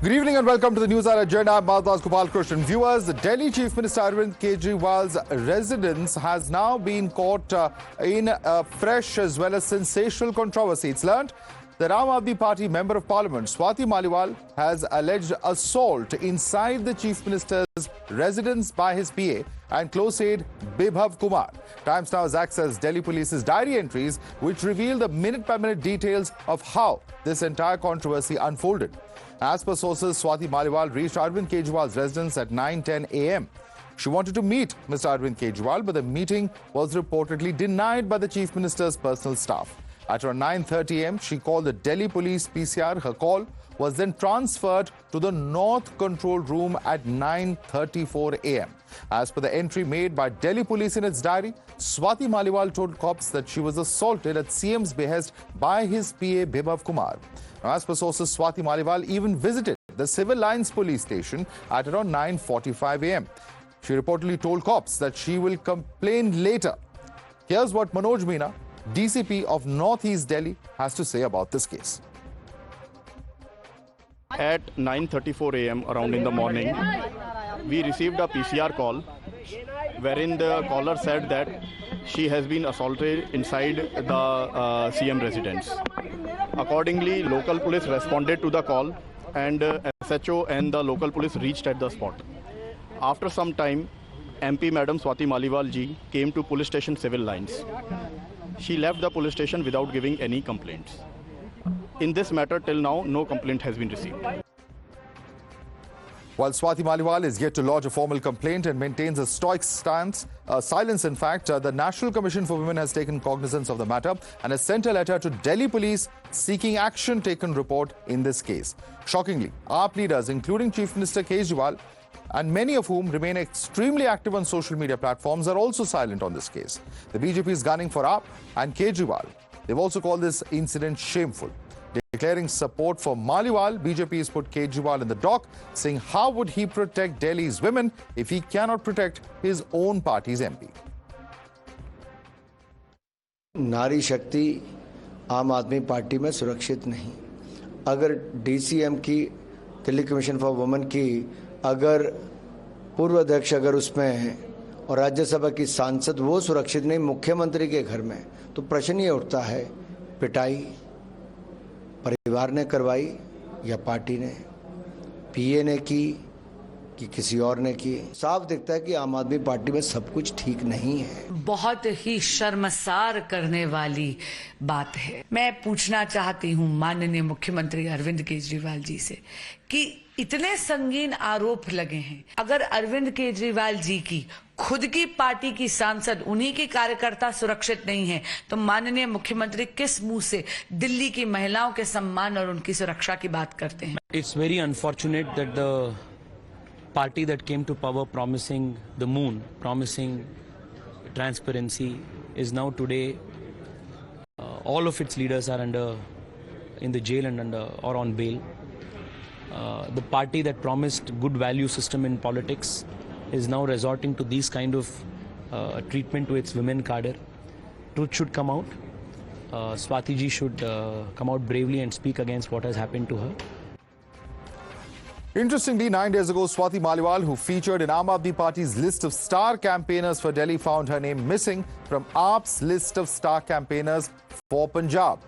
Good evening and welcome to the News Hour Agenda. I'm Maldas Gopal Krishnan. Viewers, Delhi Chief Minister Arvind Kejriwal's residence has now been caught in a fresh as well as sensational controversy. It's learned that Aam Aadmi Party Member of Parliament Swati Maliwal has alleged assault inside the Chief Minister's residence by his PA and close aide Bibhav Kumar. Times Now has accessed Delhi Police's diary entries which reveal the minute-by-minute details of how this entire controversy unfolded. As per sources, Swati Maliwal reached Arvind Kejriwal's residence at 9:10 a.m. She wanted to meet Mr. Arvind Kejriwal, but the meeting was reportedly denied by the Chief Minister's personal staff. At around 9:30 a.m., she called the Delhi Police PCR. Her call was then transferred to the North Control Room at 9:34 a.m. As per the entry made by Delhi Police in its diary, Swati Maliwal told cops that she was assaulted at CM's behest by his PA Bibhav Kumar. Now, as per sources, Swati Maliwal even visited the Civil Lines Police Station at around 9:45 a.m. She reportedly told cops that she will complain later. Here's what Manoj Meena, DCP of Northeast Delhi, has to say about this case. At 9:34 a.m. around in the morning, we received a PCR call wherein the caller said that she has been assaulted inside the CM residence. Accordingly, local police responded to the call and SHO and the local police reached at the spot. After some time, MP Madam Swati Maliwal ji came to police station Civil Lines. She left the police station without giving any complaints. In this matter, till now, no complaint has been received. While Swati Maliwal is yet to lodge a formal complaint and maintains a stoic silence, in fact, the National Commission for Women has taken cognizance of the matter and has sent a letter to Delhi Police seeking action taken report in this case. Shockingly, AAP leaders, including Chief Minister Kejriwal, and many of whom remain extremely active on social media platforms, are also silent on this case. The BJP is gunning for AAP and Kejriwal. They've also called this incident shameful. Declaring support for Maliwal, BJP has put Kejriwal in the dock, saying how would he protect Delhi's women if he cannot protect his own party's MP? नारी शक्ति आम आदमी party में सुरक्षित नहीं। अगर DCM की, Delhi commission for women की, अगर पूर्व अध्यक्ष अगर उसमें है और राज्यसभा की सांसद वो सुरक्षित नहीं मुख्यमंत्री के घर में, तो प्रश्न ये उठता है पिटाई परिवार ने करवाई या पार्टी ने, पीए ने की कि किसी और ने की। साफ दिखता है कि आम आदमी पार्टी में सब कुछ ठीक नहीं है। बहुत ही शर्मसार करने वाली बात है। मैं पूछना चाहती हूं माननीय मुख्यमंत्री अरविंद केजरीवाल जी से कि इतने संगीन आरोप लगे हैं, अगर अरविंद केजरीवाल जी की खुद की पार्टी की सांसद, उन्हीं की कार्यकर्ता सुरक्षित नहीं है, तो माननीय मुख्यमंत्री किस मुंह से दिल्ली की महिलाओं के सम्मान और उनकी सुरक्षा की बात करते हैं? It's very unfortunate that the party that came to power promising the moon, promising transparency, is now today all of its leaders are in the jail and or on bail. The party that promised good value system in politics is now resorting to these kind of treatment to its women cadre. Truth should come out. Swati ji should come out bravely and speak against what has happened to her. Interestingly, 9 days ago, Swati Maliwal, who featured in Aam Aadmi Party's list of star campaigners for Delhi, found her name missing from AAP's list of star campaigners for Punjab.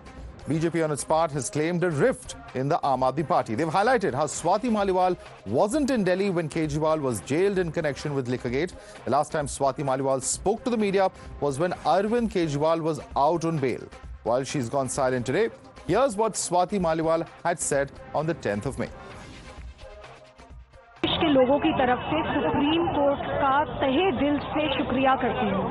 BJP on its part has claimed a rift in the Aam Aadmi Party. They've highlighted how Swati Maliwal wasn't in Delhi when Kejriwal was jailed in connection with Liquorgate. The last time Swati Maliwal spoke to the media was when Arvind Kejriwal was out on bail. While she's gone silent today, here's what Swati Maliwal had said on the 10th of May. देश के लोगों की तरफ से supreme court का तहे दिल से शुक्रिया करती हूँ।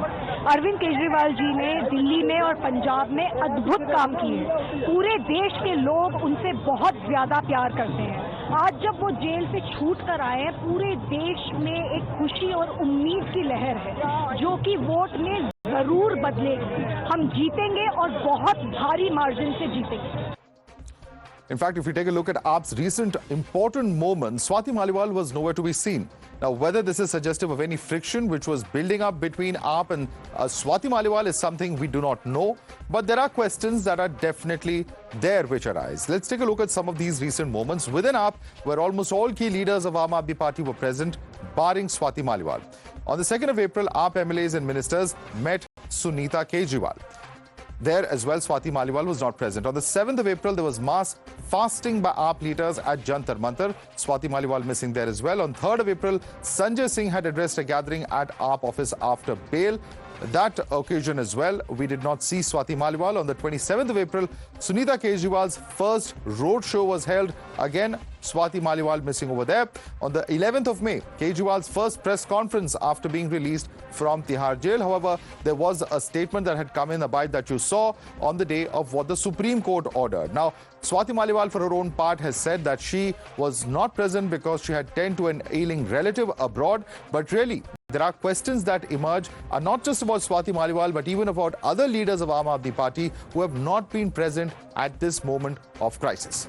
अरविंद केजरीवाल जी ने दिल्ली में और पंजाब में अद्भुत काम किए। पूरे देश के लोग उनसे बहुत ज्यादा प्यार करते हैं। आज जब वो जेल से छूट कर आए हैं, पूरे देश में एक खुशी और उम्मीद की लहर है, जो कि वोट में जरूर बदलेगी। हम जीतेंगे और बहुत भारी मार्जिन से जीतेंगे। In fact, if you take a look at AAP's recent important moments, Swati Maliwal was nowhere to be seen. Now, whether this is suggestive of any friction which was building up between AAP and Swati Maliwal is something we do not know. But there are questions that are definitely there which arise. Let's take a look at some of these recent moments within AAP, where almost all key leaders of Aam Aadmi Party were present, barring Swati Maliwal. On the 2nd of April, AAP MLAs and ministers met Sunita Kejriwal. There as well, Swati Maliwal was not present. On the 7th of April, there was mass fasting by AAP leaders at Jantar Mantar. Swati Maliwal missing there as well. On 3rd of April, Sanjay Singh had addressed a gathering at AAP office after bail. That occasion as well, we did not see Swati Maliwal. On the 27th of April, Sunita Kejriwal's first road show was held. Again, Swati Maliwal missing over there. On the 11th of May, Kejriwal's first press conference after being released from Tihar jail. However, there was a statement that had come in, a bite that you saw on the day of what the Supreme Court ordered. Now, Swati Maliwal, for her own part, has said that she was not present because she had tended to an ailing relative abroad. But really, there are questions that emerge, are not just about Swati Maliwal, but even about other leaders of Aam Aadmi Party who have not been present at this moment of crisis.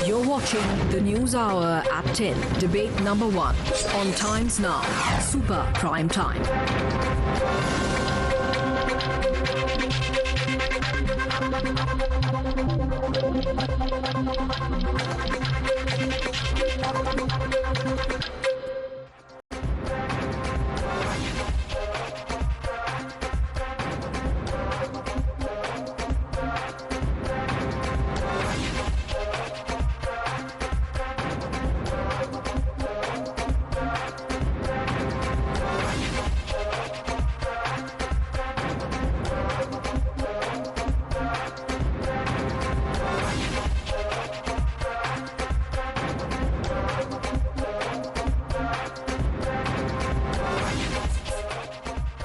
You're watching the News Hour at 10, debate number 1 on Times Now, Super Prime Time.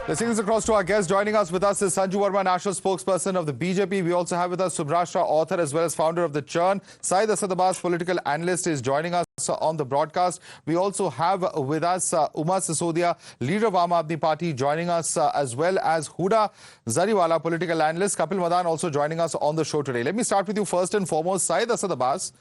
Let's take this across to our guest. Joining us with us is Sanju Verma, national spokesperson of the BJP. We also have with us Subhrashtra, author as well as founder of The Churn. Syed Asad Abbas, political analyst, is joining us on the broadcast. We also have with us Uma Sisodia, leader of Aam Aadmi Party, joining us as well as Huda Zariwala, political analyst. Kapil Madan also joining us on the show today. Let me start with you first and foremost. Syed Asad Abbas,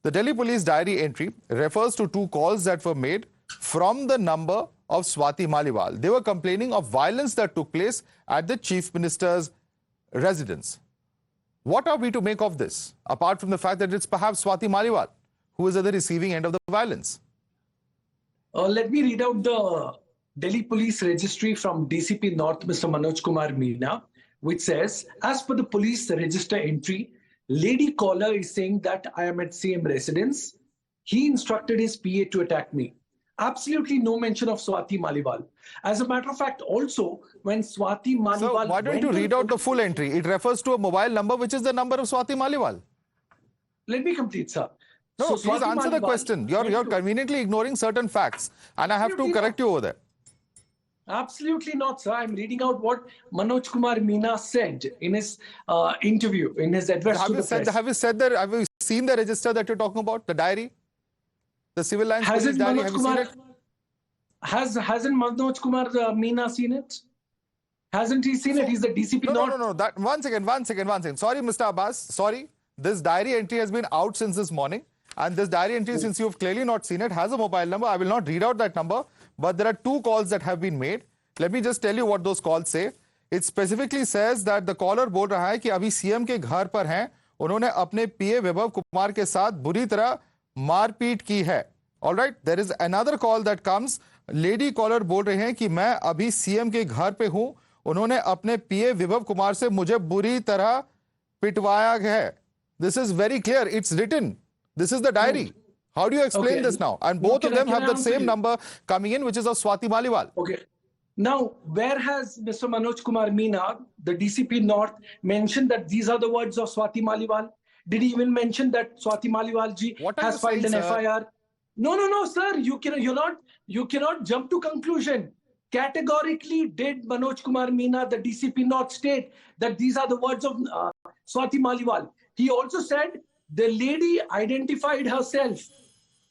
the Delhi police diary entry refers to 2 calls that were made from the number of Swati Maliwal. They were complaining of violence that took place at the Chief Minister's residence. What are we to make of this, apart from the fact that it's perhaps Swati Maliwal who is at the receiving end of the violence? Let me read out the Delhi Police Registry from DCP North, Mr. Manoj Kumar Meena, which says, as per the police register entry, lady caller is saying that I am at CM residence. He instructed his PA to attack me. Absolutely no mention of Swati Maliwal. As a matter of fact, also, when Swati Maliwal... So why don't you read out the full entry? It refers to a mobile number, which is the number of Swati Maliwal. Let me complete, sir. No, So please Swati answer the Maliwal question. You're conveniently ignoring certain facts, and I have to correct you over there. Absolutely not, sir. I'm reading out what Manoj Kumar Meena said in his interview, in his address to the press. Have you seen the register that you're talking about, the diary? The civil lines Hasn't police diary, Manoj have you Kumar, seen it? hasn't Manoj Kumar Meena seen it? Hasn't he seen it? He's the DCP North. No. One second. Sorry, Mr. Abbas. Sorry. This diary entry has been out since this morning. And this diary entry, since you've clearly not seen it, has a mobile number. I will not read out that number. But there are 2 calls that have been made. Let me just tell you what those calls say. It specifically says that the caller बोल रहा है कि अभी CM के घर पर हैं. उन्होंने अपने पीए विभव कुमार के साथ बुरी तरह मारपीट की है. All right, there is another call that comes. Lady caller बोल रहे हैं कि मैं अभी सीएम के घर पे हूं. उन्होंने अपने पीए विभव कुमार से मुझे बुरी तरह पिटवाया है. This is very clear. It's written. This is the diary. How do you explain this now? And both of them have the same number coming in, which is of Swati Maliwal. Okay. Now, where has Mr. Manoj Kumar Meena, the DCP North, mentioned that these are the words of Swati Maliwal? Did he even mention that Swati Maliwal ji has filed an FIR? No, sir. You cannot jump to conclusion. Categorically, did Manoj Kumar Meena, the DCP North, state that these are the words of Swati Maliwal? He also said the lady identified herself.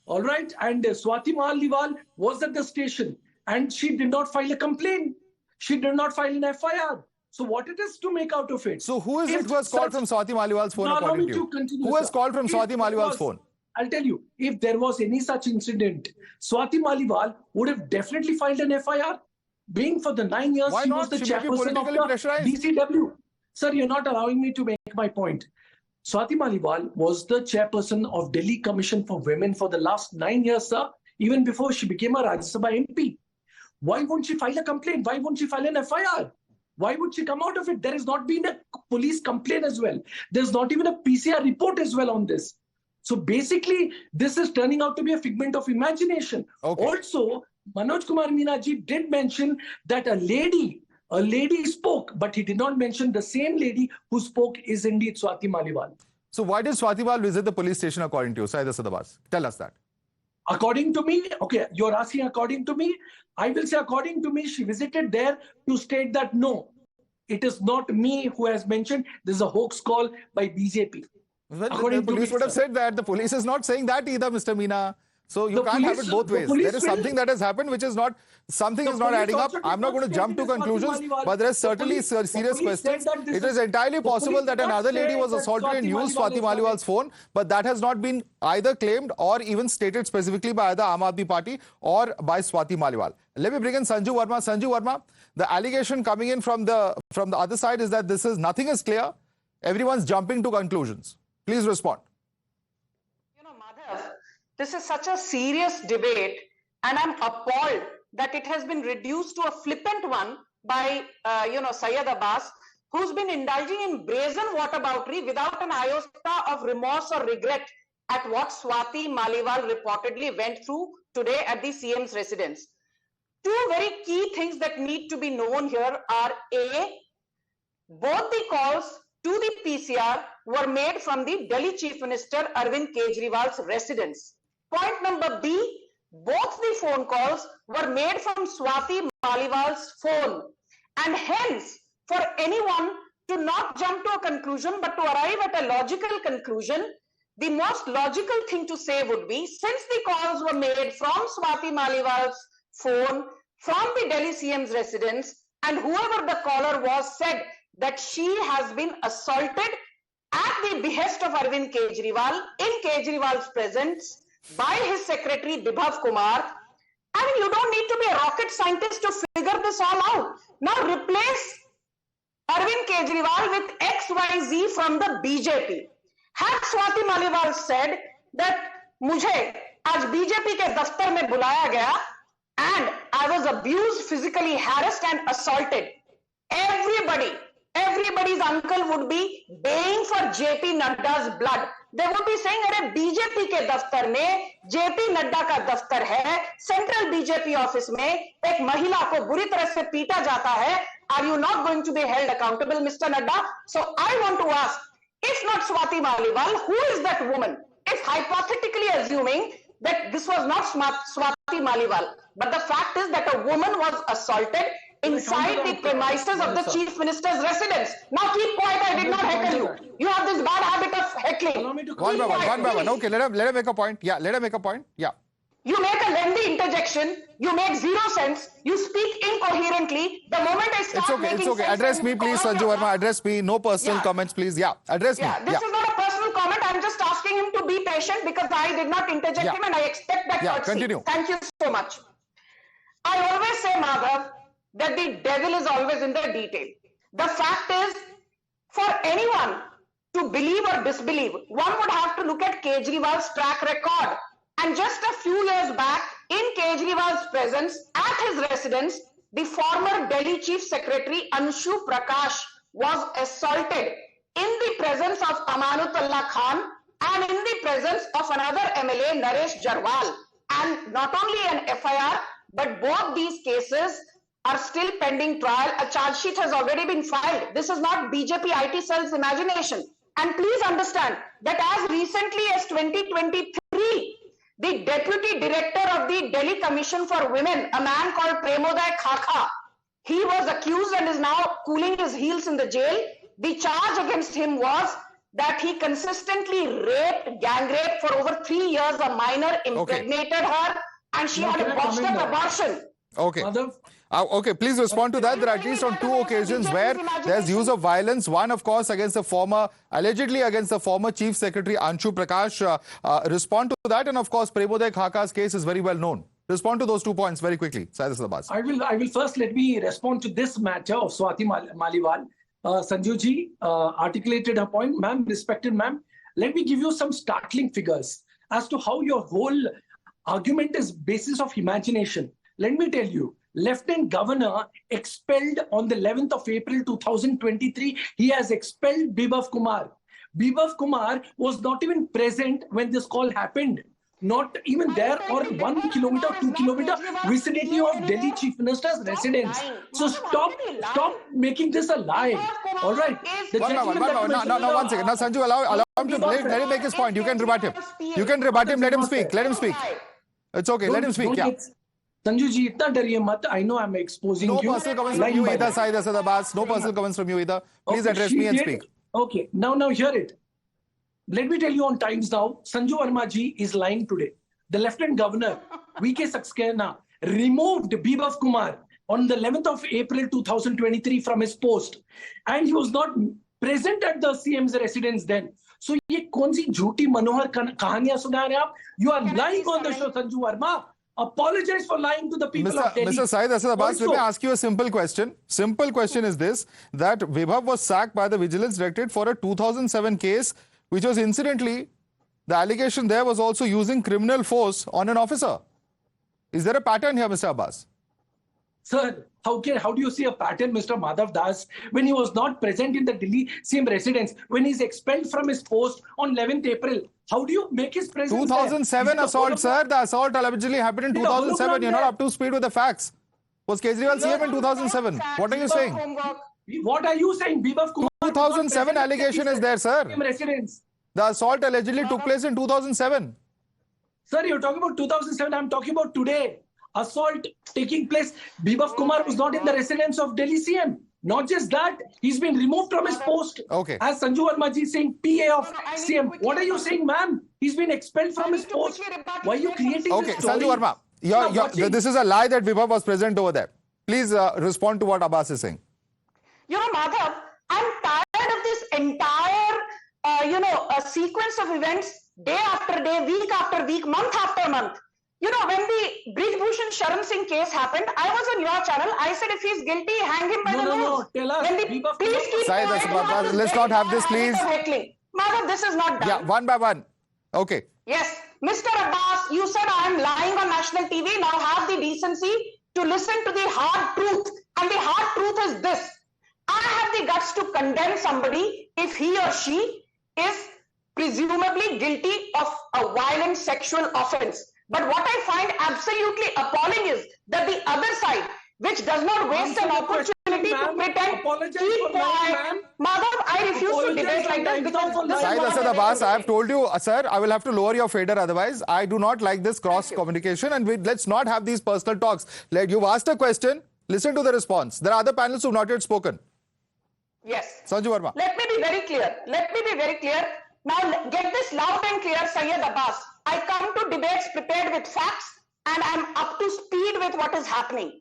All right, and Swati Maliwal was at the station, and she did not file a complaint. She did not file an FIR. So what it is to make out of it? So who is it If who has called such- from Swati Maliwal's phone Now, allow according me to you? continue, Who has sir. called from If Swati there Maliwal's was- phone? I'll tell you, if there was any such incident, Swati Maliwal would have definitely filed an FIR. Being for the 9 years, Why she not? was the She may be chairperson of politically the pressurized. DCW. Sir, you're not allowing me to make my point. Swati Maliwal was the chairperson of Delhi Commission for Women for the last 9 years, sir, even before she became a Rajya Sabha MP. Why won't she file a complaint? Why won't she file an FIR? Why would she come out of it? There has not been a police complaint as well. There's not even a PCR report as well on this. So basically, this is turning out to be a figment of imagination. Okay. Also, Manoj Kumar Meena ji did mention that a lady spoke, but he did not mention the same lady who spoke is indeed Swati Maliwal. So why did Swati Maliwal visit the police station according to you? Saida Sadabas, tell us that. According to me, okay, you're asking according to me. I will say according to me, she visited there to state that no, it is not me who has mentioned. This is a hoax call by BJP. Well, According the to police me, would have sir. said that. The police is not saying that either, Mr. Meena. So you The can't have police- it both the ways. police There is will- something that has happened which is not, something The is not police adding up. also did I'm not going to not jump state to it is Swati conclusions, Maliwal. but there is The certainly police- the serious police said questions. that this It is entirely the police possible that did not another lady say was that assaulted and Swati used Maliwal Swati is Maliwal's phone, but that has not been either claimed or even stated specifically by either Aam Aadmi Party or by Swati Maliwal. Let me bring in Sanju Verma. Sanju Verma, the allegation coming in from the other side is that nothing is clear. Everyone's jumping to conclusions. Please respond. You know, Madhav, this is such a serious debate, and I'm appalled that it has been reduced to a flippant one by, Syed Abbas, who's been indulging in brazen whataboutery without an iota of remorse or regret at what Swati Maliwal reportedly went through today at the CM's residence. Two very key things that need to be known here are A, both the calls to the PCR were made from the Delhi Chief Minister Arvind Kejriwal's residence. Point number B, both the phone calls were made from Swati Maliwal's phone. And hence, for anyone to not jump to a conclusion but to arrive at a logical conclusion, the most logical thing to say would be, since the calls were made from Swati Maliwal's phone, from the Delhi CM's residence, and whoever the caller was said that she has been assaulted at the behest of Arvind Kejriwal in Kejriwal's presence by his secretary Bibhav Kumar. I mean, you don't need to be a rocket scientist to figure this all out. Now replace Arvind Kejriwal with XYZ from the BJP. Had Swati Maliwal said that मुझे आज BJP के दफ्तर में बुलाया गया and I was abused, physically harassed and assaulted, everybody's uncle would be baying for JP Nadda's blood. They would be saying, अरे BJP के दफ्तर में जेपी नड्डा का दफ्तर है, सेंट्रल बीजेपी ऑफिस में एक महिला को बुरी तरह से पीटा जाता है. Are you not going to be held accountable, Mr. Nadda? So I want to ask, if not Swati Maliwal, who is that woman? If hypothetically assuming that this was not Swati Maliwal, but the fact is that a woman was assaulted inside the premises of the Chief Minister's residence. Now keep quiet, I did not heckle you. You have this bad habit of heckling. One by one. Okay, let her make a point. Yeah, let her make a point. Yeah. You make a lengthy interjection, you make zero sense, you speak incoherently. The moment I start making It's okay. sense, Address then me, you please, call out Sanju your Verma. Address me. No personal Yeah. comments, please. Yeah, address me. Yeah, this is not a personal comment. I'm just asking him to be patient because I did not interject Yeah. him and I expect that Yeah, courtesy. continue. Thank you so much. I always say, Madhav, that the devil is always in the detail. The fact is, for anyone to believe or disbelieve, one would have to look at Kejriwal's track record. And just a few years back, in Kejriwal's presence at his residence, the former Delhi Chief Secretary Anshu Prakash was assaulted in the presence of Amanatullah Khan and in the presence of another MLA, Naresh Jarwal. And not only an FIR, but both these cases are still pending trial. A charge sheet has already been filed. This is not BJP IT cell's imagination. And please understand that as recently as 2023, the deputy director of the Delhi Commission for Women, a man called Premoday Khakha, he was accused and is now cooling his heels in the jail. The charge against him was that he consistently gang raped for over 3 years a minor, impregnated her, and she had a botched up abortion. Okay. Madhav, Okay, please respond to that. There are at least on two occasions where there's use of violence. One, of course, allegedly against the former Chief Secretary Anshu Prakash. Respond to that. And of course, Premoday Khaka's case is very well known. Respond to those 2 points very quickly. Syed Asad Abbas. I will first let me respond to this matter of Swati Maliwal. Sanju ji articulated her point. Ma'am, respected ma'am, let me give you some startling figures as to how your whole argument is basis of imagination. Let me tell you, Lieutenant Governor expelled on the 11th of April 2023. He has expelled Bibhav Kumar. Bibhav Kumar was not even present when this call happened. Not even there or 1 kilometer, 2 kilometer vicinity of Delhi Chief Minister's residence. So stop making this a lie. All right. One second. Now, Sanju, allow him to let him make his point. You can rebut him. You can rebut him. Let him speak. Let him speak. It's okay. Let him speak. Yeah. Sanju ji, itna dariye mat. I know I'm exposing you. No personal comments from you either, Syed Asad Abbas. No personal comments from you either. Please address me and speak. Okay. Now hear it. Let me tell you on Times Now, Sanju Verma ji is lying today. The Lieutenant Governor, V.K. Saxena, removed Bibhav Kumar on the 11th of April 2023 from his post. And he was not present at the CM's residence then. So, ye kaun si jhooti manohar kahaniyan suna rahe aap? You are lying on the show, Sanju Verma. Apologize for lying to the people of Delhi. Mr. Syed Asad Abbas, let me ask you a simple question. Simple question is this, that Bibhav was sacked by the Vigilance Directorate for a 2007 case, which was incidentally, the allegation there was also using criminal force on an officer. Is there a pattern here, Mr. Abbas? Sir, how do you see a pattern, Mr. Madhav Das, when he was not present in the Delhi CM residence, when he's expelled from his post on 11th April? How do you make his presence 2007 assault, sir. The assault allegedly happened in 2007. You're not up to speed with the facts. Was Kejriwal CM in 2007? What are you saying? What are you saying? Bibhav Kumar 2007 allegation is there, sir. Residence. The assault allegedly took place in 2007. Sir, you're talking about 2007. I'm talking about today. Assault taking place. Bibhav Kumar was not in the residence of Delhi CM. Not just that, he's been removed from his post. Okay. As Sanju Verma ji saying PA of CM. What are you saying, ma'am? He's been expelled from his post. Why are you creating okay, this story? Sanju Verma, this is a lie that Bibhav was present over there. Please respond to what Abbas is saying. You know, Madhav, I'm tired of this entire, a sequence of events, day after day, week after week, month after month. You know, when the Brij Bhushan Sharan Singh case happened, I was on your channel. I said, if he's guilty, hang him by the nose. No, tell us. Please keep quiet. Let's not have this, please. Madhav, this is not done. Yeah, one by one. Okay. Yes. Mr. Abbas, you said I am lying on national TV. Now have the decency to listen to the hard truth. And the hard truth is this. I have the guts to condemn somebody if he or she is presumably guilty of a violent sexual offense. But what I find absolutely appalling is that the other side, which does not waste an opportunity to pretend, keep quiet. Madhav, I refuse to debate like this because Syed Asad Abbas, I have told you, sir, I will have to lower your fader otherwise. I do not like this cross communication, and let's not have these personal talks. You've asked a question, listen to the response. There are other panelists who have not yet spoken. Yes. Sanju Verma. Let me be very clear. Now get this loud and clear, Syed Abbas. I come to debates prepared with facts and I'm up to speed with what is happening.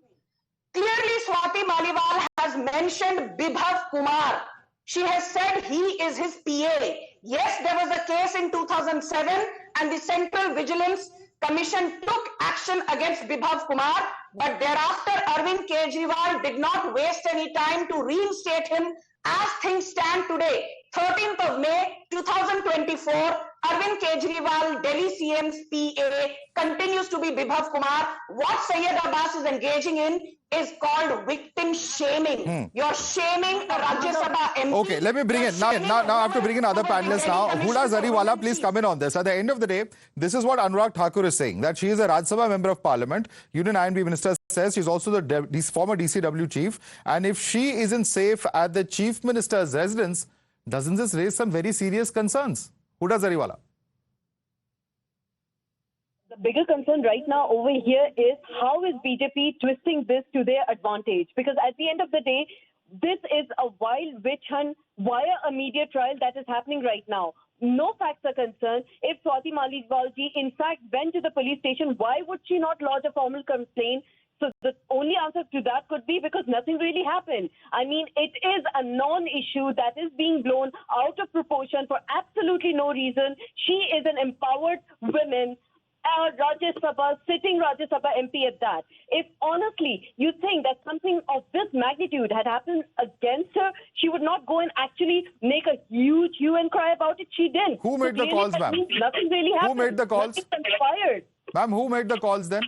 Clearly, Swati Maliwal has mentioned Bibhav Kumar. She has said he is his PA. Yes, there was a case in 2007 and the Central Vigilance Commission took action against Bibhav Kumar, but thereafter Arvind Kejriwal did not waste any time to reinstate him. As things stand today, 13th of May 2024, Arvind Kejriwal, Delhi CM's PA, continues to be Bibhav Kumar. What Syed Abbas is engaging in is called victim shaming. You're shaming a Rajya Sabha MP. Okay, let me bring in. Now I have to bring in other panelists now. Huda Zariwala, please come in on this. At the end of the day, this is what Anurag Thakur is saying, that she is a Rajya Sabha member of Parliament. Union INB Minister says she's also the former DCW chief. And if she isn't safe at the Chief Minister's residence, doesn't this raise some very serious concerns? Huda Zariwala. The bigger concern right now over here is how is BJP twisting this to their advantage? Because at the end of the day, this is a wild witch hunt via a media trial that is happening right now. No facts are concerned. If Swati Maliwal ji in fact went to the police station, why would she not lodge a formal complaint So the only answer to that could be because nothing really happened. I mean, it is a non-issue that is being blown out of proportion for absolutely no reason. She is an empowered woman, Rajya Sabha, sitting Rajya Sabha MP at that. If honestly you think that something of this magnitude had happened against her, she would not go and actually make a huge hue and cry about it. She didn't. Who made the calls, ma'am? Nothing really happened. Who made the calls? Nothing conspired. Ma'am, who made the calls then?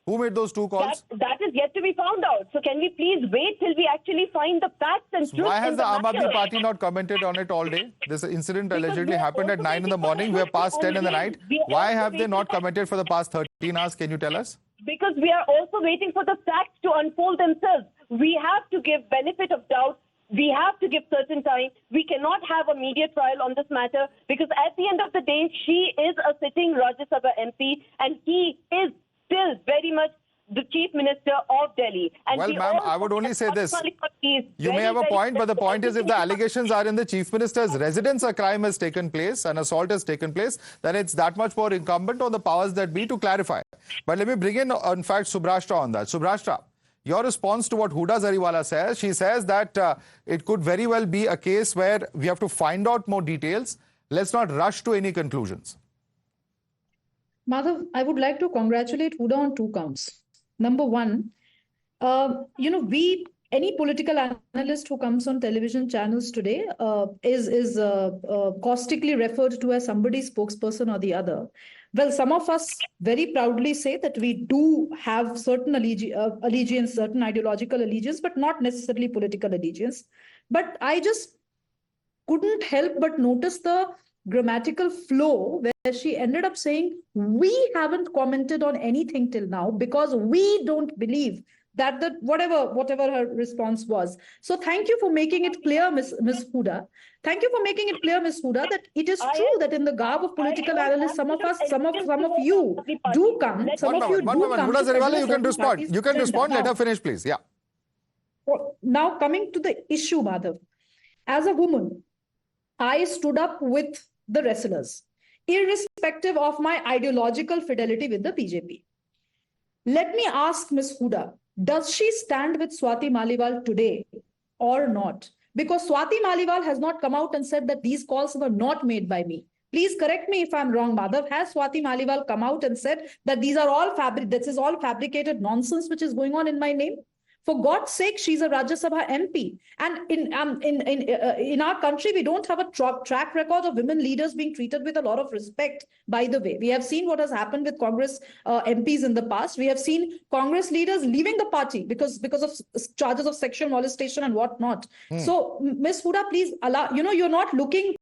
Who made those 2 calls? That is yet to be found out. So can we please wait till we actually find the facts and truth? Why has in the Aam matter? Aadmi Party not commented on it all day? This incident allegedly happened at 9 in the morning. We are past 10 in the night. Why have they not commented for the past 13 hours? Can you tell us? Because we are also waiting for the facts to unfold themselves. We have to give benefit of doubt. We have to give certain time. We cannot have a media trial on this matter because at the end of the day, she is a sitting Rajya Sabha MP and he is still very much the Chief Minister of Delhi. And Well, ma'am, I would only say this. You may have a point, but the point is if the allegations are in the Chief Minister's residence, a crime has taken place, an assault has taken place, then it's that much more incumbent on the powers that be to clarify. But let me bring in fact, Subhrashtra on that. Subhrashtra, your response to what Huda Zariwala says, she says that it could very well be a case where we have to find out more details. Let's not rush to any conclusions. Madhav, I would like to congratulate Huda on 2 counts. Number one, any political analyst who comes on television channels today is caustically referred to as somebody's spokesperson or the other. Well, some of us very proudly say that we do have certain allegiance, certain ideological allegiance, but not necessarily political allegiance. But I just couldn't help but notice the grammatical flow where she ended up saying, we haven't commented on anything till now because we don't believe that whatever her response was. So thank you for making it clear, Ms. Huda. Thank you for making it clear, Ms. Huda, that it is true that in the garb of political analysts, some of you do come. Some of you do come. Huda Zariwala, you can respond. You can respond. Let her finish, please. Yeah. Now coming to the issue, Madhav. As a woman, I stood up with the wrestlers, irrespective of my ideological fidelity with the BJP. Let me ask Ms. Huda, does she stand with Swati Maliwal today or not? Because Swati Maliwal has not come out and said that these calls were not made by me. Please correct me if I'm wrong, Madhav. Has Swati Maliwal come out and said that this is all fabricated nonsense which is going on in my name? For God's sake, she's a Rajya Sabha MP. And in our country, we don't have a track record of women leaders being treated with a lot of respect, by the way. We have seen what has happened with Congress MPs in the past. We have seen Congress leaders leaving the party because of charges of sexual molestation and whatnot. So, Ms. Huda, please allow, you're not looking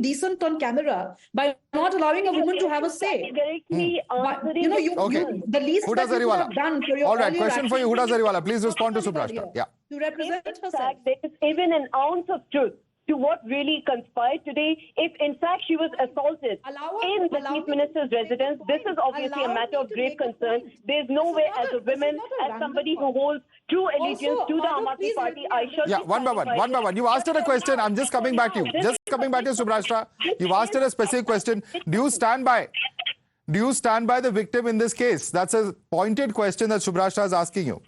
decent on camera by not allowing a woman to have a say. Okay. The least Huda that you could have Zariwala. done for your All right, question for you, Huda Zariwala. Please respond to Subhrashtra. Yeah. To represent herself. There is even an ounce of truth to what really conspired today. If in fact she was assaulted in the Chief Minister's residence, this is obviously a matter of great concern. There's no way as a woman, as somebody who holds true allegiance to the Aam Aadmi Party, I should... Yeah, one by one. You asked her a question. I'm just coming back to you. Subhrashtra. You asked her a specific question. Do you stand by the victim in this case? That's a pointed question that Subhrashtra is asking you.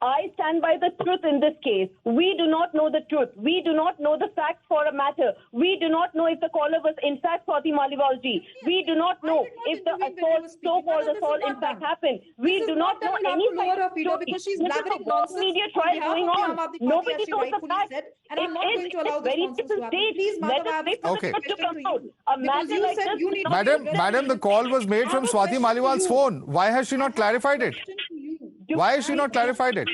I stand by the truth in this case. We do not know the truth. We do not know the facts for a matter. We do not know if the caller was in fact Swati Maliwal ji. We do not know if the assault, so-called assault, in fact happened. We do not know any because she's blabbering nonsense. Media trial going on. Nobody knows the facts. And I'm not going to allow this nonsense to happen. Please, let us wait for the truth to come out. A matter like this... Madam, the call was made from Swati Maliwal's phone. Why has she not clarified it? Why has she not clarified it?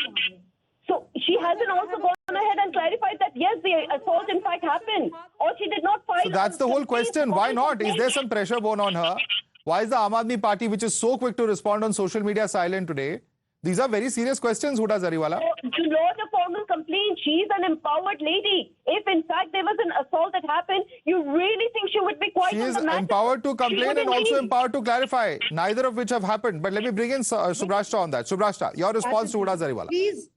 So she hasn't also gone ahead and clarified that yes, the assault in fact happened, or she did not file. So that's the whole question. Why not? Is there some pressure borne on her? Why is the Aam Aadmi Party, which is so quick to respond on social media, silent today? These are very serious questions, Huda Zariwala. To lodge a formal complaint, she's an empowered lady. If in fact there was an assault that happened, you really think she would be quiet? She is empowered to complain and also empowered to clarify, neither of which have happened. But let me bring in Subhrashtra on that. Subhrashtra, your response to Huda Zariwala. Please.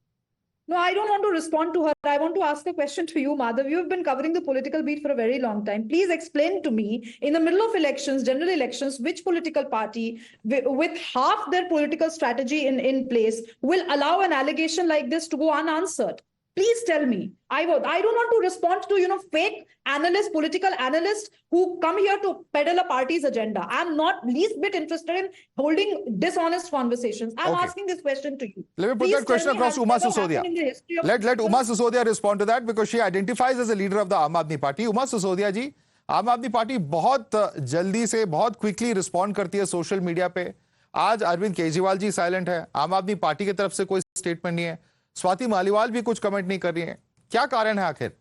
No, I don't want to respond to her. I want to ask a question to you, Madhav. You have been covering the political beat for a very long time. Please explain to me, in the middle of elections, general elections, which political party with half their political strategy in place will allow an allegation like this to go unanswered? Please tell me. I don't want to respond to, fake analysts, political analysts who come here to peddle a party's agenda. I'm not least bit interested in holding dishonest conversations. I'm asking this question to you. Let me put that question across to Uma Sisodia. Let Uma Sisodia respond to that because she identifies as a leader of the Aam Aadmi Party. Uma Sisodia ji, आम आदमी party बहुत जल्दी से बहुत quickly respond करती है social media पे. आज अरविंद केजरीवाल जी साइलेंट है, आम आदमी पार्टी की तरफ से कोई स्टेटमेंट नहीं है, स्वाति मालीवाल भी कुछ कमेंट नहीं कर रही है. क्या कारण है आखिर?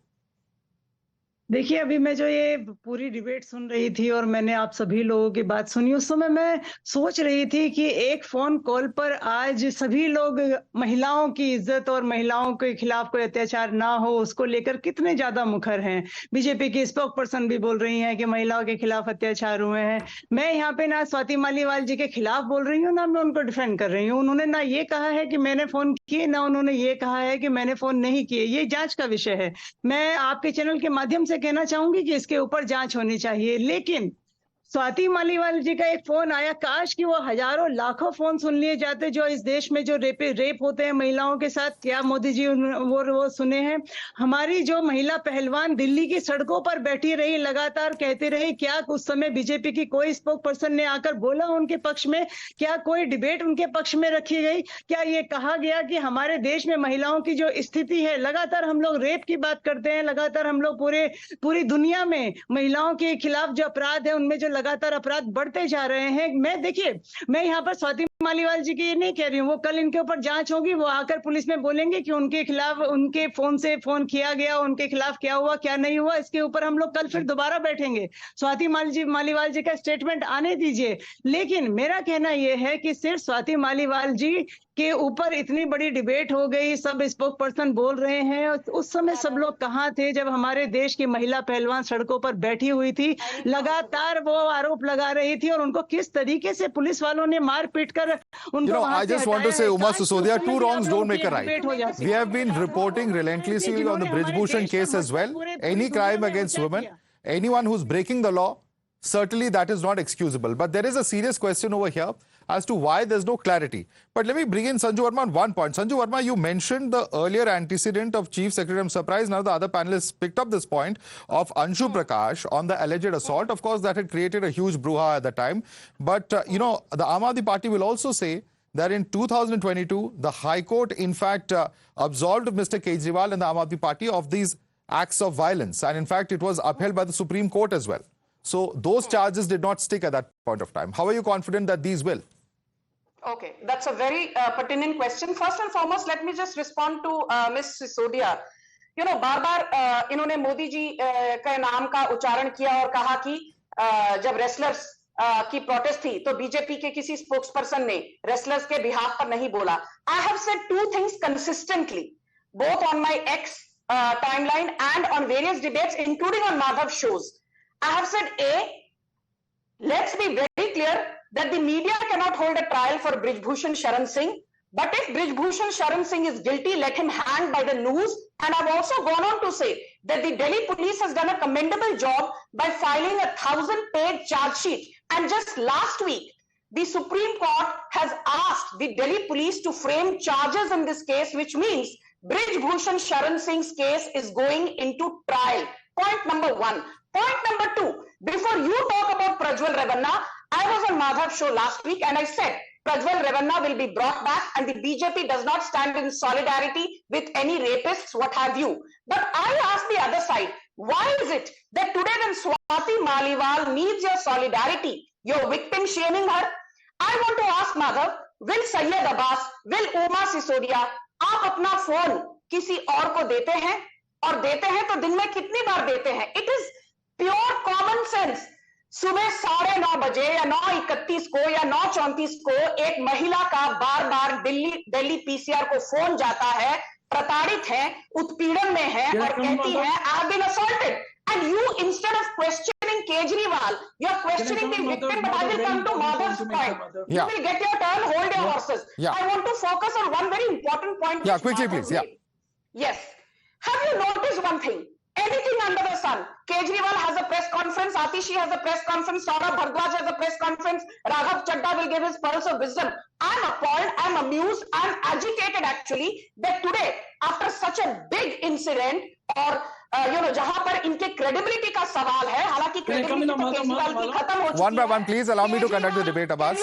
देखिए, अभी मैं जो ये पूरी डिबेट सुन रही थी और मैंने आप सभी लोगों की बात सुनी, उस समय मैं सोच रही थी कि एक फोन कॉल पर आज सभी लोग महिलाओं की इज्जत और महिलाओं के खिलाफ कोई अत्याचार ना हो उसको लेकर कितने ज्यादा मुखर हैं. बीजेपी की स्पोक पर्सन भी बोल रही हैं कि महिलाओं के खिलाफ अत्याचार हुए हैं. मैं यहाँ पे ना स्वाति मालीवाल जी के खिलाफ बोल रही हूँ ना मैं उनको डिफेंड कर रही हूँ. उन्होंने ना ये कहा है कि मैंने फोन किए, ना उन्होंने ये कहा है कि मैंने फोन नहीं किए. ये जांच का विषय है. मैं आपके चैनल के माध्यम से कहना चाहूंगी कि इसके ऊपर जांच होनी चाहिए. लेकिन स्वाति मालीवाल जी का एक फोन आया, काश कि वो हजारों लाखों फोन सुन लिए जाते जो इस देश में जो रेप होते हैं महिलाओं के साथ. क्या मोदी जी वो सुने हैं? हमारी जो महिला पहलवान दिल्ली की सड़कों पर बैठी रही, लगातार कहती रही, क्या उस समय बीजेपी की कोई स्पोक पर्सन ने आकर बोला उनके पक्ष में? क्या कोई डिबेट उनके पक्ष में रखी गई? क्या ये कहा गया कि हमारे देश में महिलाओं की जो स्थिति है, लगातार हम लोग रेप की बात करते हैं, लगातार हम लोग पूरी दुनिया में महिलाओं के खिलाफ जो अपराध है उनमें जो लगातार अपराध बढ़ते जा रहे हैं. मैं यहाँ पर स्वाति मालीवाल जी की ये नहीं कह रही हूँ, वो कल इनके ऊपर जांच होगी, वो आकर पुलिस में बोलेंगे कि उनके खिलाफ उनके फोन से फोन किया गया, उनके खिलाफ क्या हुआ क्या नहीं हुआ. इसके ऊपर हम लोग कल फिर दोबारा बैठेंगे. स्वाति मालीवाल जी का स्टेटमेंट आने दीजिए. लेकिन मेरा कहना यह है कि सिर्फ स्वाति मालीवाल जी के ऊपर इतनी बड़ी डिबेट हो गई, सब स्पोक पर्सन बोल रहे हैं. उस समय सब लोग कहाँ थे जब हमारे देश की महिला पहलवान सड़कों पर बैठी हुई थी, लगातार वो आरोप लगा रही थी और उनको किस तरीके से पुलिस वालों ने मार पीट कर उनको I just want to say, Uma Sisodia, two wrongs don't make a right. We have been reporting relentlessly on the Brij Bhushan case as well. Any crime against women, anyone who's breaking the law, certainly that is not excusable. But there is a serious question over here as to why there's no clarity. But let me bring in Sanju Verma on one point. Sanju Verma, you mentioned the earlier antecedent of Chief Secretary. I'm surprised none of the other panelists picked up this point of Anshu Prakash on the alleged assault. Of course, that had created a huge brouhaha at the time. But, the Aam Aadmi Party will also say that in 2022, the High Court, in fact, absolved Mr. Kejriwal and the Aam Aadmi Party of these acts of violence. And in fact, it was upheld by the Supreme Court as well. So those charges did not stick at that point of time. How are you confident that these will? Okay, that's a very pertinent question. First and foremost, let me just respond to Ms. Sisodia. बार-बार इन्होंने मोदी जी के नाम का उच्चारण किया और कहा कि जब रेसलर्स की प्रोटेस्ट थी तो बीजेपी के किसी स्पोक्सपर्सन ने रेसलर्स के बिहाफ पर नहीं बोला. I have said two things consistently, both on my X timeline and on various debates, including on Madhav shows. I have said, let's be very clear that the media cannot hold a trial for Brij Bhushan Sharan Singh. But if Brij Bhushan Sharan Singh is guilty, let him hang by the noose. And I've also gone on to say that the Delhi police has done a commendable job by filing a 1,000-page charge sheet. And just last week, the Supreme Court has asked the Delhi police to frame charges in this case, which means Brij Bhushan Sharan Singh's case is going into trial. Point number one. Point number two, before you talk about Prajwal Revanna, I was on Madhav's show last week and I said Prajwal Revanna will be brought back and the BJP does not stand in solidarity with any rapists, what have you. But I asked the other side, why is it that today when Swati Maliwal needs your solidarity, you're victim shaming her? I want to ask Madhav, will Syed Abbas, will Uma Sisodia, आप अपना phone किसी और को देते हैं और देते हैं तो दिन में कितनी बार देते हैं? It is pure common sense. सुबह 9:30 बजे या 9:31 को या 9:34 को एक महिला का बार बार दिल्ली पीसीआर को फोन जाता है, प्रताड़ित है, उत्पीड़न में है और कहती है I have been assaulted. And you, instead of questioning Kejriwal, you are questioning the victim. But I will come to Madhav's point. You will get your turn. Hold your horses. I want to focus on one very important point. Quickly, please. Yes. Have you noticed one thing? Anything under the sun. Kejriwal has a press conference. Atishi has a press conference. Saurabh Bhardwaj has a press conference. Raghav Chadda will give his pearls of wisdom. I'm appalled. I'm amused. I'm agitated actually that today, after such a big incident, or जहां पर इनके credibility का सवाल है, हालांकि credibility तो केजरीवाल की खत्म हो चुकी है. One by one, please allow me to conduct the debate, Abbas.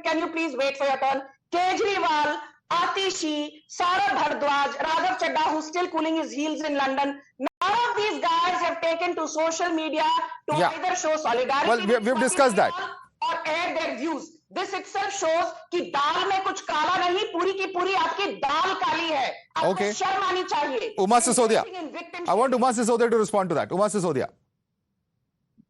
Can you please wait for your turn? Kejriwal, Atishi, Saurabh Bhardwaj, Raghav Chadda, who's still cooling his heels in London. None of these guys have taken to social media to either show solidarity. Well, we've discussed that. Or air their views. This itself shows कि दाल में कुछ काला नहीं, पूरी की पूरी आपकी दाल काली है. आपको शर्म आनी चाहिए. Uma Sisodia. I want Uma Sisodia to respond to that. Uma Sisodia.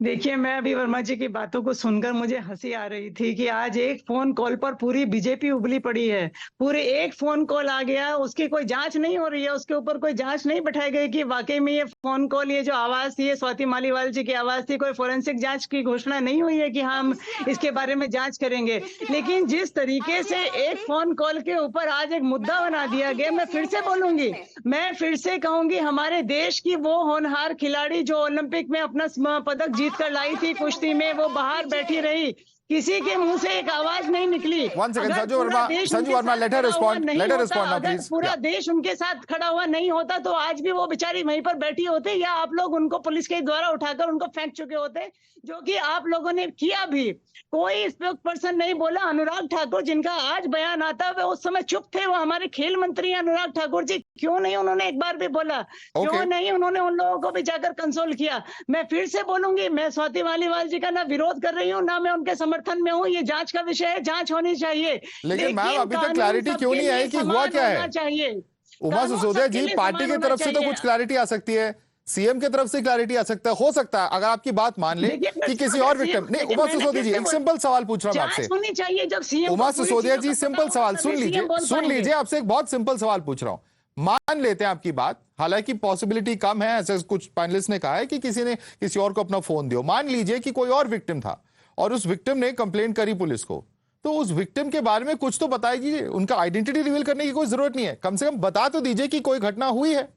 देखिए, मैं अभी वर्मा जी की बातों को सुनकर मुझे हंसी आ रही थी कि आज एक फोन कॉल पर पूरी बीजेपी उबली पड़ी है. पूरे एक फोन कॉल आ गया, उसकी कोई जांच नहीं हो रही है, उसके ऊपर कोई जांच नहीं बैठाई गई कि वाकई में ये फोन कॉल, ये जो आवाज थी, ये स्वाति मालीवाल जी की आवाज थी. कोई फोरेंसिक जांच की घोषणा नहीं हुई है कि हम इसके बारे में जांच करेंगे. लेकिन जिस तरीके से एक फोन कॉल के ऊपर आज एक मुद्दा बना दिया गया, मैं फिर से बोलूंगी, मैं फिर से कहूंगी, हमारे देश की वो होनहार खिलाड़ी जो ओलंपिक में अपना पदक जीत कर लाई थी कुश्ती में, वो बाहर बैठी रही, किसी के मुंह से एक आवाज नहीं निकली. One second, Sanju Verma, let her respond. Let her respond now, please. पूरा देश उनके साथ खड़ा हुआ नहीं होता तो आज भी वो बेचारी वहीं पर बैठी होते, या आप लोग उनको पुलिस के द्वारा उठाकर उनको फेंक चुके होते, जो कि आप लोगों ने किया भी. कोई स्पोक्स पर्सन नहीं बोला. अनुराग ठाकुर जिनका आज बयान आता है, वो उस समय चुप थे. वो हमारे खेल मंत्री अनुराग ठाकुर जी, क्यों नहीं उन्होंने एक बार भी बोला? क्यों नहीं उन्होंने उन लोगों को भी जाकर कंसोल किया? मैं फिर से बोलूंगी, मैं स्वाति मालीवाल जी का ना विरोध कर रही हूँ, ना मैं उनके समर्थन में हूँ. ये जांच का विषय है, जांच होनी चाहिए. लेकिन मैम अभी तक क्लैरिटी क्यों नहीं आई कि हुआ क्या है? चाहिए. उमा सिसोदिया जी, पार्टी की तरफ से तो कुछ क्लैरिटी आ सकती है, सीएम की तरफ से क्लैरिटी आ सकता है, हो सकता है अगर आपकी बात मान ले कि किसी और विक्टिम नहीं. उमा सिसोदिया जी, एक सिंपल सवाल पूछ रहा हूं आपसे. होनी चाहिए जब सीएम. उमा सिसोदिया जी, सिंपल सवाल सुन लीजिए, आपसे एक बहुत सिंपल सवाल पूछ रहा हूं. मान लेते हैं आपकी बात, हालांकि पॉसिबिलिटी कम है, ऐसे कुछ पैनलिस्ट ने कहा है कि किसी ने किसी और को अपना फोन दिया. मान लीजिए कि कोई और विक्टिम था और उस विक्टिम ने कंप्लेंट करी पुलिस को, तो उस विक्टिम के बारे में कुछ तो बताइए. उनका आइडेंटिटी रिवील करने की कोई जरूरत नहीं है, कम से कम बता तो दीजिए कि कोई घटना हुई है,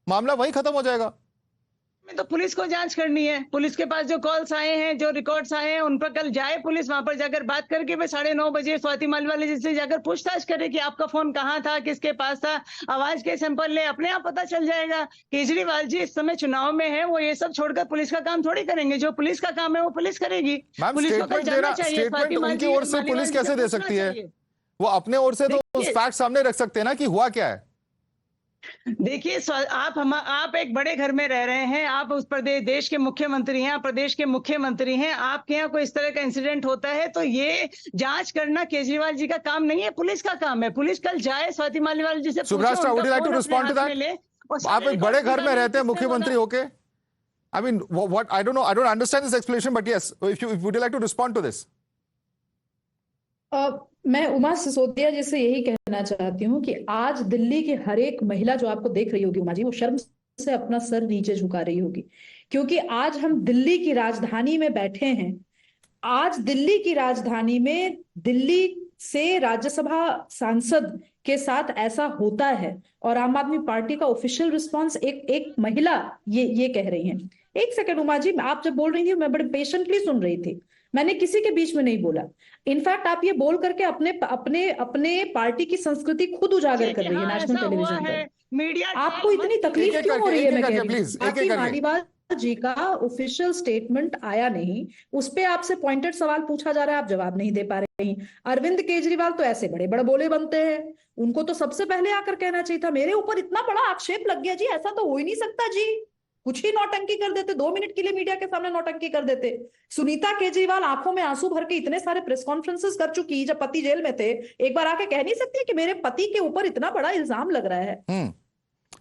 मामला वहीं खत्म हो जाएगा. तो पुलिस को जांच करनी है. पुलिस के पास जो कॉल्स आए हैं, जो रिकॉर्ड्स आए हैं, उन पर कल जाए पुलिस, वहां पर जाकर बात करके वे 9:30 बजे स्वाति मालीवाल जी से जाकर पूछताछ करे कि आपका फोन कहाँ था, किसके पास था, आवाज के सैंपल ले, अपने आप पता चल जाएगा. केजरीवाल जी इस समय चुनाव में है, वो ये सब छोड़कर पुलिस का काम थोड़ी करेंगे. जो पुलिस का काम है वो पुलिस करेगी. पुलिस को कल जाना चाहिए. स्टेटमेंट उनकी ओर से पुलिस कैसे दे सकती है? वो अपने ओर से तो उस फैक्ट सामने रख सकते हैं ना कि हुआ क्या है. देखिए, आप एक बड़े घर में रह रहे हैं, आप उस प्रदेश देश के मुख्यमंत्री हैं, आप प्रदेश के मुख्यमंत्री हैं. आपके यहाँ कोई इस तरह का इंसिडेंट होता है तो ये जांच करना केजरीवाल जी का काम नहीं है, पुलिस का काम है. पुलिस कल जाए स्वाति मालीवाल जी से पूछे. सुब्राष्ट्र, would you like to respond to that? आप एक बड़े घर में रहते हैं मुख्यमंत्री होके. I mean, what I don't know, I don't understand this explanation, but yes, if you would you like to respond to this? मैं उमा सिसोदिया जी से यही कहना चाहती हूँ कि आज दिल्ली की हर एक महिला जो आपको देख रही होगी उमा जी, वो शर्म से अपना सर नीचे झुका रही होगी, क्योंकि आज हम दिल्ली की राजधानी में बैठे हैं. आज दिल्ली की राजधानी में दिल्ली से राज्यसभा सांसद के साथ ऐसा होता है और आम आदमी पार्टी का ऑफिशियल रिस्पांस एक महिला ये कह रही हैं. एक सेकंड उमा जी, आप जब बोल रही थी मैं बड़े पेशेंटली सुन रही थी, मैंने किसी के बीच में नहीं बोला. इनफैक्ट आप ये बोल करके अपने पार्टी की संस्कृति खुद उजागर कर रही है नेशनल टेलीविजन पर. आपको इतनी तकलीफ क्यों हो रही है? मैं कह रही हूँ मालीवाल जी का ऑफिशियल स्टेटमेंट आया नहीं, उस पे आपसे पॉइंटेड सवाल पूछा जा रहा है, आप जवाब नहीं दे पा रही. अरविंद केजरीवाल तो ऐसे बड़े बड़े बोले बनते हैं, उनको तो सबसे पहले आकर कहना चाहिए था मेरे ऊपर इतना बड़ा आक्षेप लग गया जी, ऐसा तो हो ही नहीं सकता जी. कुछ ही नौटंकी कर देते, 2 मिनट के लिए मीडिया के सामने नौटंकी कर देते. सुनीता केजरीवाल आंखों में आंसू भर के इतने सारे प्रेस कॉन्फ्रेंसेस कर चुकी जब पति जेल में थे, एक बार आके कह नहीं सकती कि मेरे पति के ऊपर इतना बड़ा इल्जाम लग रहा है.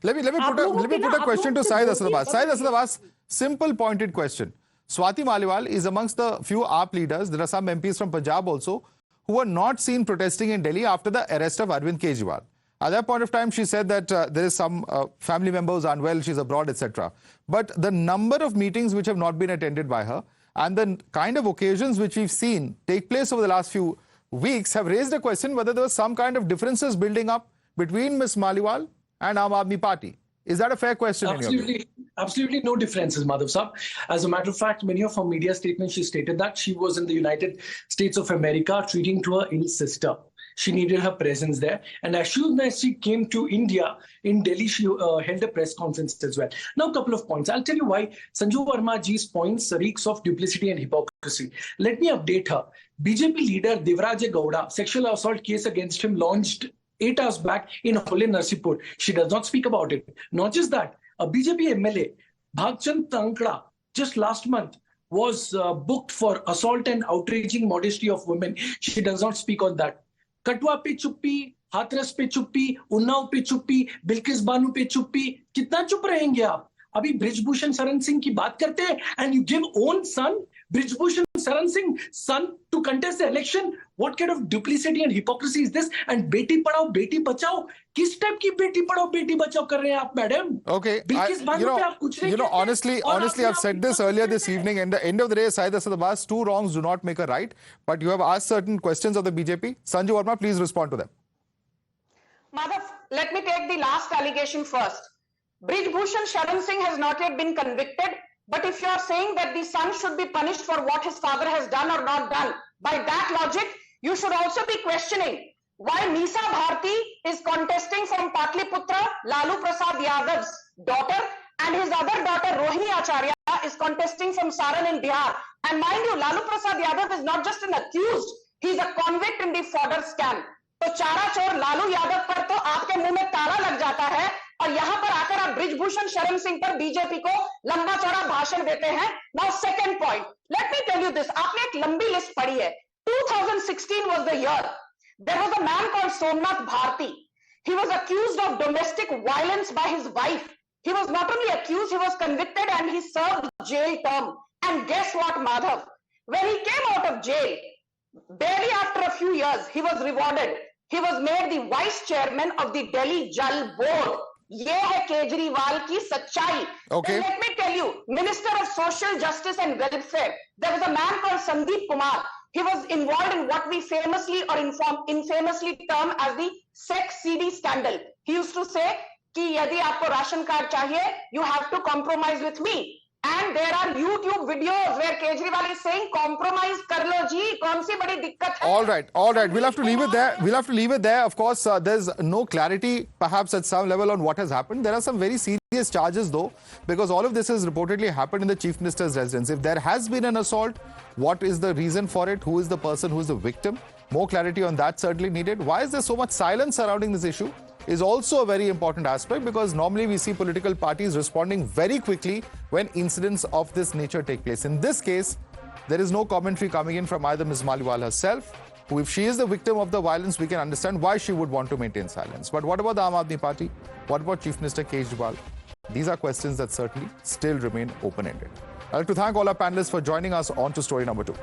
Let me put a question to Syed Asad Abbas. Syed Asad Abbas, simple pointed question. Swati Maliwal is amongst the few AAP leaders, there are some MPs from Punjab also, who were not seen protesting in Delhi after the arrest of Arvind Kejriwal. At that point of time, she said that there is some family members unwell, she's abroad, etc. But the number of meetings which have not been attended by her and the kind of occasions which we've seen take place over the last few weeks have raised a question whether there was some kind of differences building up between Ms. Maliwal and Aam Aadmi Party. Is that a fair question? In your view? Absolutely, absolutely no differences, Madhav Saab. As a matter of fact, many of her media statements, she stated that she was in the United States of America treating to her ill sister. She needed her presence there. And as soon as she came to India, in Delhi, she held a press conference as well. Now, a couple of points. I'll tell you why Sanju Verma ji's points reeks of duplicity and hypocrisy. Let me update her. BJP leader Devaraja Gowda, sexual assault case against him launched 8 hours back in Hole Narsipur. She does not speak about it. Not just that, a BJP MLA, Bhagchand Tankda, just last month was booked for assault and outraging modesty of women. She does not speak on that. कटवा पे चुप्पी, हाथरस पे चुप्पी, उन्नाव पे चुप्पी, बिल्किस बानो पे चुप्पी, कितना चुप रहेंगे आप? अभी ब्रिजभूषण शरण सिंह की बात करते हैं and you give own son, Brijbhushan Sharan Singh, son to contest the election. What kind of duplicity and hypocrisy is this? And Beti Padhao, Beti Bachao, किस टाइप की बेटी पढ़ाओ, बेटी बचाओ कर रहे हैं आप, मैडम? Okay, बिल्किस बानो पे आप कुछ नहीं कहते। honestly, I've said this earlier this evening. And the end of the day, Syed Asad Abbas, 2 wrongs do not make a right. But you have asked certain questions of the BJP. Sanju Verma, please respond to them. Madhav, let me take the last allegation first. Brijbhushan Sharan Singh has not yet been convicted, but if you are saying that the son should be punished for what his father has done or not done, by that logic, you should also be questioning why Meesa Bharti is contesting from Patliputra, Lalu Prasad Yadav's daughter, and his other daughter Rohini Acharya is contesting from Saran in Bihar. And mind you, Lalu Prasad Yadav is not just an accused, he is a convict in the fodder scam. तो चारा चोर लालू यादव पर तो आपके मुंह में ताला लग जाता है और यहाँ पर आकर आप ब्रिजभूषण शरण सिंह पर बीजेपी को लंबा चौड़ा भाषण देते हैं. Now second point, let me tell you this. आपने एक लंबी लिस्ट पढ़ी है. 2016 was the year. There was a man called Somnath Bharti. He was accused of domestic violence by his wife. He was not only accused, he was convicted and he served jail term. And guess what, Madhav? When he came out of jail, barely after a few years, he was rewarded. He was made the vice chairman of the Delhi Jal Board. ये है केजरीवाल की सच्चाई. Okay. Let me tell you, Minister of Social Justice and Welfare, there was a man called Sandeep Kumar. He was involved in what we famously or infamously term as the sex CD scandal. He used to say कि यदि आपको ration card चाहिए, you have to compromise with me. And there are YouTube videos where Kejriwal is saying, compromise kar lo ji, kaun si badi dikkat hai? All right. We'll have to leave it there. Of course, there's no clarity, perhaps at some level, on what has happened. There are some very serious charges, though, because all of this has reportedly happened in the Chief Minister's residence. If there has been an assault, what is the reason for it? Who is the person who is the victim? More clarity on that certainly needed. Why is there so much silence surrounding this issue? Is also a very important aspect, because normally we see political parties responding very quickly when incidents of this nature take place. In this case, there is no commentary coming in from either Ms. Maliwal herself, who, if she is the victim of the violence, we can understand why she would want to maintain silence. But what about the Aam Aadmi Party? What about Chief Minister Kejriwal? These are questions that certainly still remain open-ended. I'd like to thank all our panelists for joining us on to story number 2.